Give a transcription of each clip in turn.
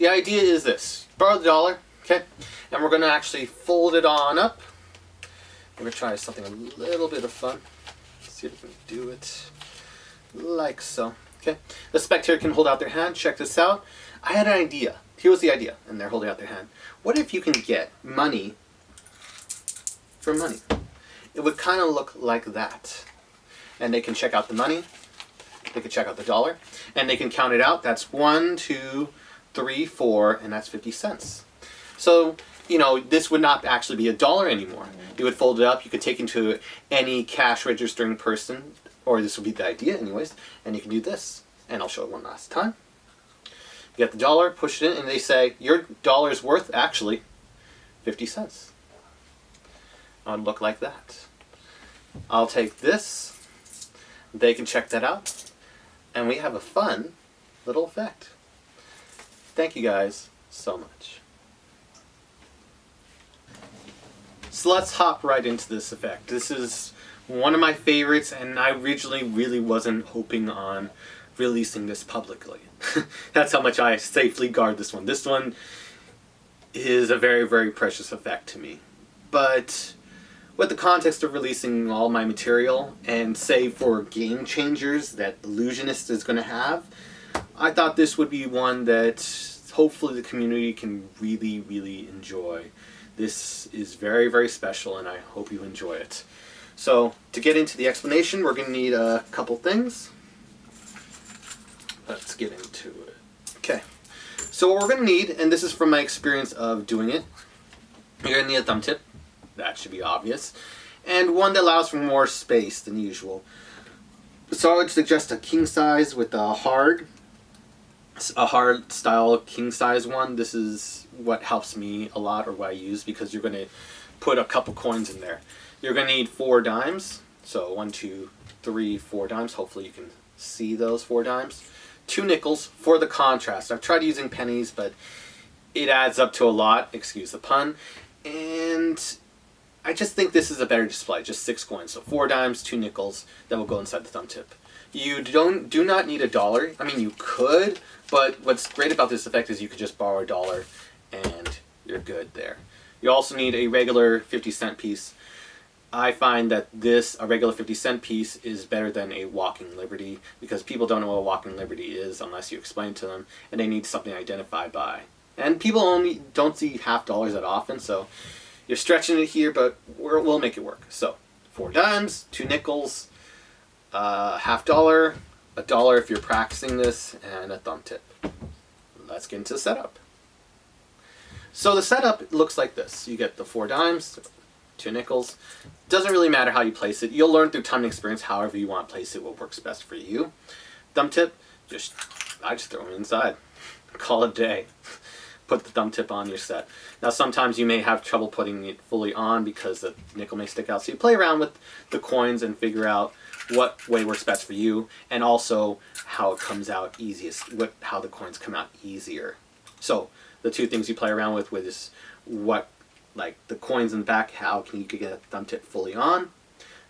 the idea is this. Borrow the dollar, okay? And we're going to actually fold it on up. We're going to try something a little bit of fun. Let's see if we can do it like so. Okay, the spectator can hold out their hand. Check this out. I had an idea. Here was the idea, and they're holding out their hand. What if you can get money for money? It would kind of look like that. And they can check out the money. They can check out the dollar. And they can count it out. That's 1, 2, 3, 4, and that's 50 cents. So, you know, this would not actually be $1 anymore. You would fold it up. You could take it to any cash registering person, or this would be the idea anyways, and you can do this. And I'll show it one last time. You get the dollar, push it in, and they say, your dollar is worth, actually, 50 cents. It would look like that. I'll take this. They can check that out. And we have a fun little effect. Thank you guys so much. So let's hop right into this effect. This is one of my favorites, and I originally really wasn't hoping on releasing this publicly. That's how much I safely guard this one. This one is a very, very precious effect to me. But with the context of releasing all my material, and save for game changers that Illusionist is going to have, I thought this would be one that hopefully the community can really, really enjoy. This is very, very special, and I hope you enjoy it. So, to get into the explanation, we're going to need a couple things. Let's get into it. Okay. So what we're going to need, and this is from my experience of doing it, you're going to need a thumb tip. That should be obvious. And one that allows for more space than usual. So I would suggest a king size with a hard style king size one. This is what helps me a lot, or what I use, because you're going to put a couple coins in there. You're going to need 4 dimes. So 1, 2, 3, 4 dimes. Hopefully you can see those 4 dimes. 2 nickels for the contrast. I've tried using pennies, but it adds up to a lot. Excuse the pun. And I just think this is a better display. Just 6 coins. So 4 dimes, 2 nickels that will go inside the thumb tip. You do not need $1. I mean, you could, but what's great about this effect is you could just borrow $1 and you're good there. You also need a regular 50-cent piece. I find that a regular 50-cent piece is better than a walking liberty, because people don't know what a walking liberty is unless you explain to them, and they need something identified by. And people only don't see $half that often, so you're stretching it here, but we'll make it work. So 4 dimes, 2 nickels, $1, $1 if you're practicing this, and a thumb tip. Let's get into the setup. So the setup looks like this. You get the 4 dimes, 2 nickels. Doesn't really matter how you place it. You'll learn through time and experience however you want to place it, what works best for you. Thumb tip, I just throw them inside. Call it a day. Put the thumb tip on, you're set. Now sometimes you may have trouble putting it fully on because the nickel may stick out. So you play around with the coins and figure out what way works best for you, and also how it comes out easiest, how the coins come out easier. So the 2 things you play around with is like the coins in the back, how can you get a thumb tip fully on?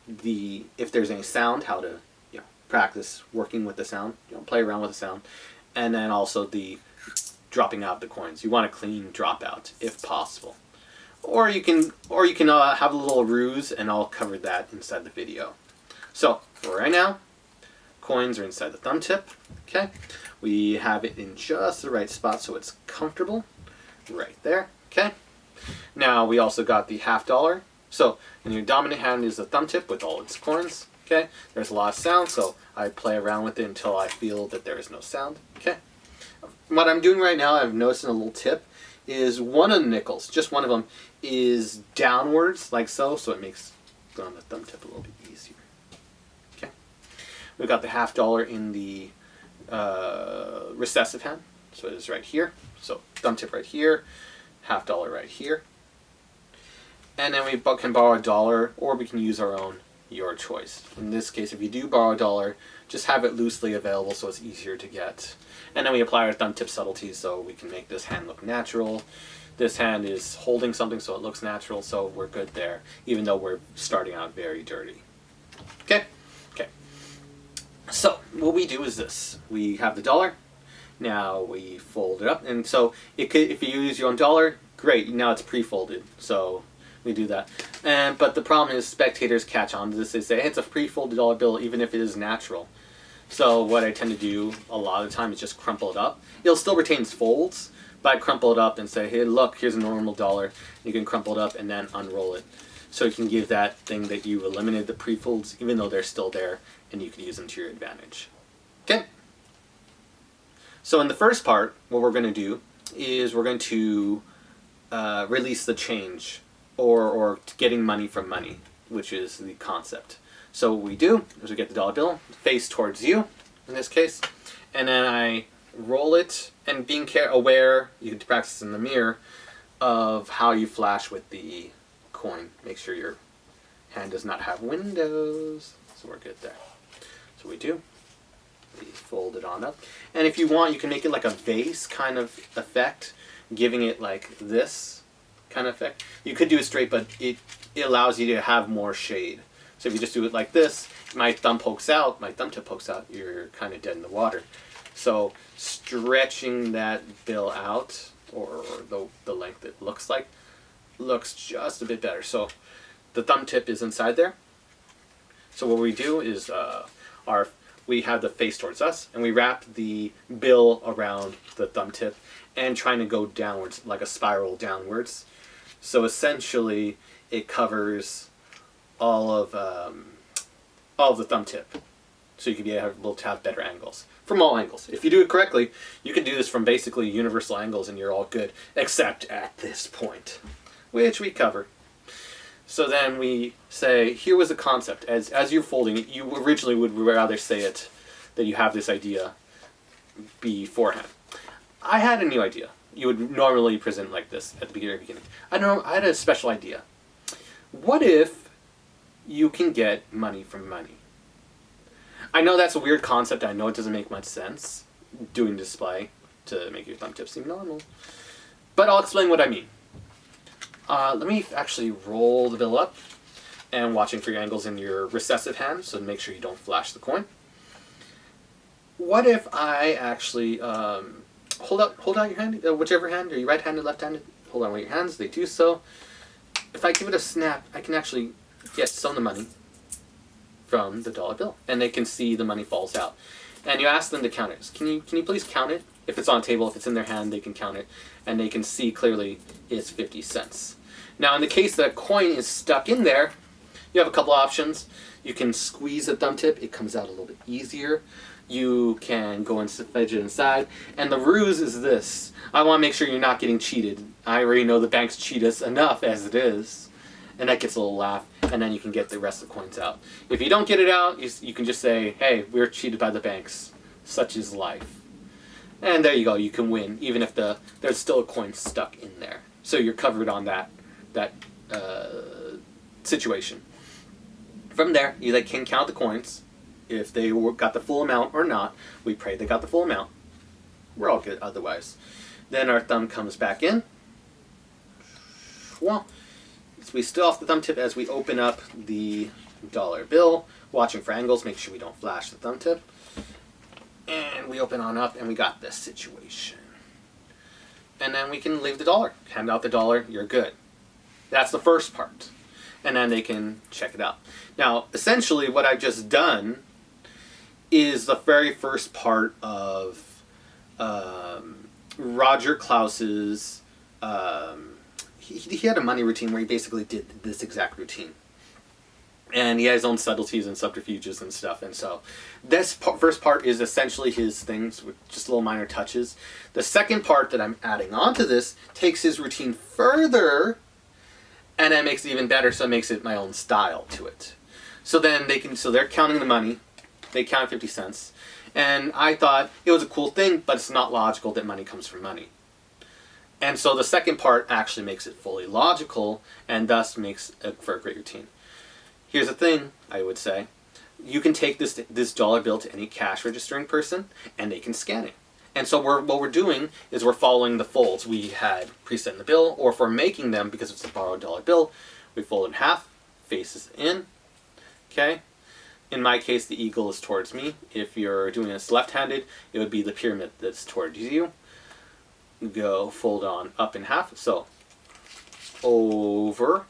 If there's any sound, how to practice working with the sound, play around with the sound, and then also the dropping out the coins. You want a clean dropout if possible, or you can have a little ruse, and I'll cover that inside the video. So for right now, coins are inside the thumb tip. Okay, we have it in just the right spot so it's comfortable, right there. Okay. Now we also got the $1. So in your dominant hand is the thumb tip with all its coins. Okay, there's a lot of sound, so I play around with it until I feel that there is no sound. Okay, what I'm doing right now, I've noticed a little tip, is one of the nickels, just one of them, is downwards like so, so it makes on the thumb tip a little bit easier. Okay, we've got the $1 in the recessive hand, so it is right here. So thumb tip right here. $1 right here, and then we can borrow $1, or we can use our own, your choice. In this case, if you do borrow $1, just have it loosely available so it's easier to get. And then we apply our thumb tip subtlety so we can make this hand look natural. This hand is holding something so it looks natural, so we're good there, even though we're starting out very dirty. Okay? Okay. So what we do is this. We have the $1, Now we fold it up, and so it could, if you use your own dollar, great. Now it's pre-folded, so we do that. But the problem is spectators catch on to this. They say, hey, it's a pre-folded dollar bill, even if it is natural. So what I tend to do a lot of the time is just crumple it up. It'll still retain its folds, but I crumple it up and say, hey, look, here's a normal dollar. You can crumple it up and then unroll it. So you can give that thing that you eliminated the pre-folds, even though they're still there, and you can use them to your advantage. Okay? So in the first part, what we're going to do is we're going to release the change, or getting money from money, which is the concept. So what we do is we get the dollar bill face towards you, in this case, and then I roll it, and being aware, you can practice in the mirror, of how you flash with the coin. Make sure your hand does not have windows. So we're good there. So we do. We fold it on up. And if you want, you can make it like a vase kind of effect, giving it like this kind of effect. You could do it straight, but it allows you to have more shade. So if you just do it like this, my thumb tip pokes out, you're kind of dead in the water. So stretching that bill out, or the length it looks like, looks just a bit better. So the thumb tip is inside there. So what we do is we have the face towards us, and we wrap the bill around the thumb tip and trying to go downwards, like a spiral downwards. So essentially it covers all of the thumb tip. So you can be able to have better angles from all angles. If you do it correctly, you can do this from basically universal angles and you're all good, except at this point, which we cover. So then we say, here was the concept. As you're folding it, you originally would rather say it, that you have this idea beforehand. I had a new idea. You would normally present like this at the beginning. I had a special idea. What if you can get money from money? I know that's a weird concept. I know it doesn't make much sense doing display to make your thumb tip seem normal. But I'll explain what I mean. Let me actually roll the bill up, and watching for your angles in your recessive hand, so make sure you don't flash the coin. What if I actually hold out your hand, whichever hand, are you right-handed, left-handed? Hold on with your hands, they do so. If I give it a snap, I can actually get some of the money from the dollar bill, and they can see the money falls out. And you ask them to count it. Can you please count it? If it's on a table, if it's in their hand, they can count it, and they can see clearly it's 50 cents. Now, in the case that a coin is stuck in there, you have a couple options. You can squeeze the thumb tip. It comes out a little bit easier. You can go and fudge it inside. And the ruse is this. I want to make sure you're not getting cheated. I already know the banks cheat us enough as it is. And that gets a little laugh. And then you can get the rest of the coins out. If you don't get it out, you can just say, hey, we're cheated by the banks. Such is life. And there you go. You can win, even if there's still a coin stuck in there. So you're covered on that situation. From there, you can count the coins. If they got the full amount or not, we pray they got the full amount. We're all good otherwise. Then our thumb comes back in. Well, so we still off the thumb tip as we open up the dollar bill, watching for angles, make sure we don't flash the thumb tip. And we open on up, and we got this situation. And then we can leave the dollar. Hand out the dollar, you're good. That's the first part. And then they can check it out. Now, essentially, what I've just done is the very first part of Roger Klaus's... he had a money routine where he basically did this exact routine. And he has his own subtleties and subterfuges and stuff. And so this first part is essentially his things with just little minor touches. The second part that I'm adding onto this takes his routine further and then makes it even better, so it makes it my own style to it. So then they're counting the money. They count 50 cents. And I thought it was a cool thing, but it's not logical that money comes from money. And so the second part actually makes it fully logical and thus makes it for a great routine. Here's the thing, I would say. You can take this dollar bill to any cash registering person, and they can scan it. And so what we're doing is we're following the folds we had preset in the bill, or if we're making them, because it's a borrowed dollar bill, we fold in half, faces in, okay? In my case, the eagle is towards me. If you're doing this left-handed, it would be the pyramid that's towards you. Go fold on up in half. So over,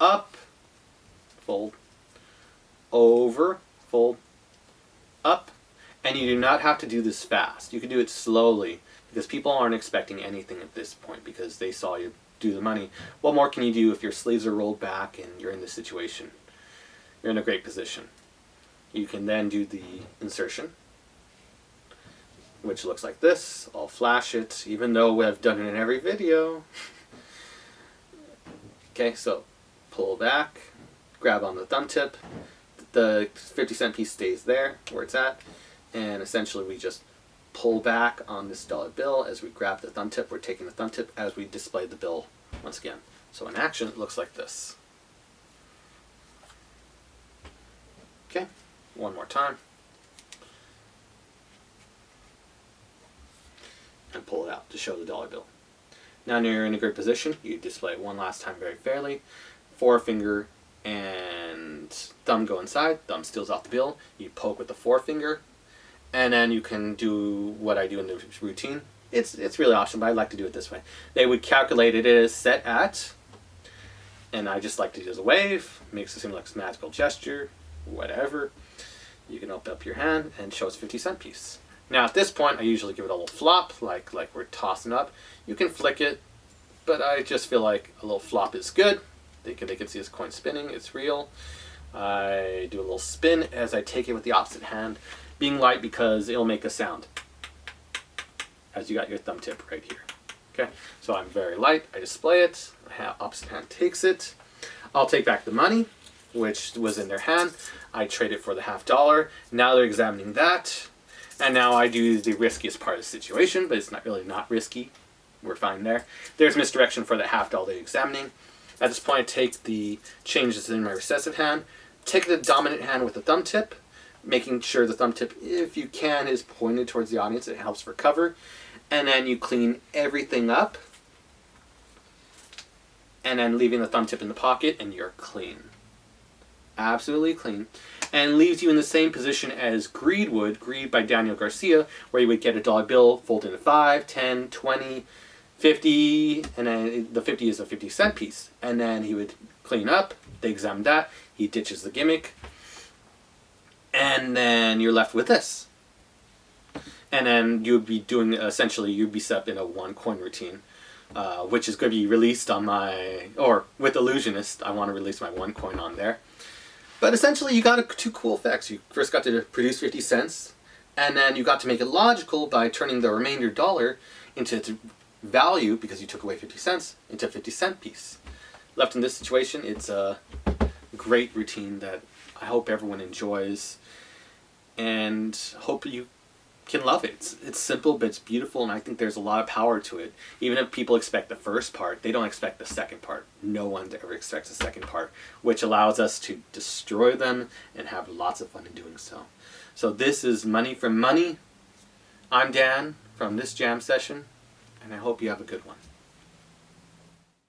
up, fold, over, fold, up. And you do not have to do this fast. You can do it slowly because people aren't expecting anything at this point because they saw you do the money. What more can you do if your sleeves are rolled back and you're in this situation? You're in a great position. You can then do the insertion, which looks like this. I'll flash it, even though I've done it in every video. Okay, so pull back, grab on the thumb tip. The 50-cent piece stays there where it's at, and essentially we just pull back on this dollar bill as we grab the thumb tip. We're taking the thumb tip as we display the bill once again. So in action, it looks like this. Okay, one more time. And pull it out to show the dollar bill. Now you're in a great position. You display it one last time very fairly. Forefinger and thumb go inside. Thumb steals off the bill. You poke with the forefinger. And then you can do what I do in the routine. It's really optional, but I like to do it this way. They would calculate it as set at, and I just like to do it as a wave. Makes it seem like a magical gesture, whatever. You can open up your hand and show it's 50-cent piece. Now at this point, I usually give it a little flop, like we're tossing up. You can flick it, but I just feel like a little flop is good. They can see this coin spinning. It's real. I do a little spin as I take it with the opposite hand, being light because it'll make a sound as you got your thumb tip right here. Okay, so I'm very light. I display it. Opposite hand takes it. I'll take back the money, which was in their hand. I trade it for the $50. Now they're examining that. And now I do the riskiest part of the situation, but it's not really not risky. We're fine there. There's misdirection for the $50 they're examining. At this point, I take the changes in my recessive hand, take the dominant hand with the thumb tip, making sure the thumb tip, if you can, is pointed towards the audience. It helps for cover. And then you clean everything up, and then leaving the thumb tip in the pocket, and you're clean. Absolutely clean. And leaves you in the same position as Greed would, Greed by Daniel Garcia, where you would get a dollar bill, fold into 5, 10, 20, 50, and then the 50 is a 50-cent piece. And then he would clean up, they examine that, he ditches the gimmick, and then you're left with this. And then you would be doing, essentially, you'd be set up in a one-coin routine, which is going to be released on my, or with Illusionist, I want to release my one coin on there. But essentially, you got two cool effects. You first got to produce 50 cents, and then you got to make it logical by turning the remainder dollar into its value, because you took away 50 cents, into a 50-cent piece. Left in this situation, it's a great routine that I hope everyone enjoys, and hope you can love it. It's simple, but it's beautiful, and I think there's a lot of power to it. Even if people expect the first part, they don't expect the second part. No one ever expects the second part, which allows us to destroy them and have lots of fun in doing so. So this is Money from Money. I'm Dan from this jam session, and I hope you have a good one.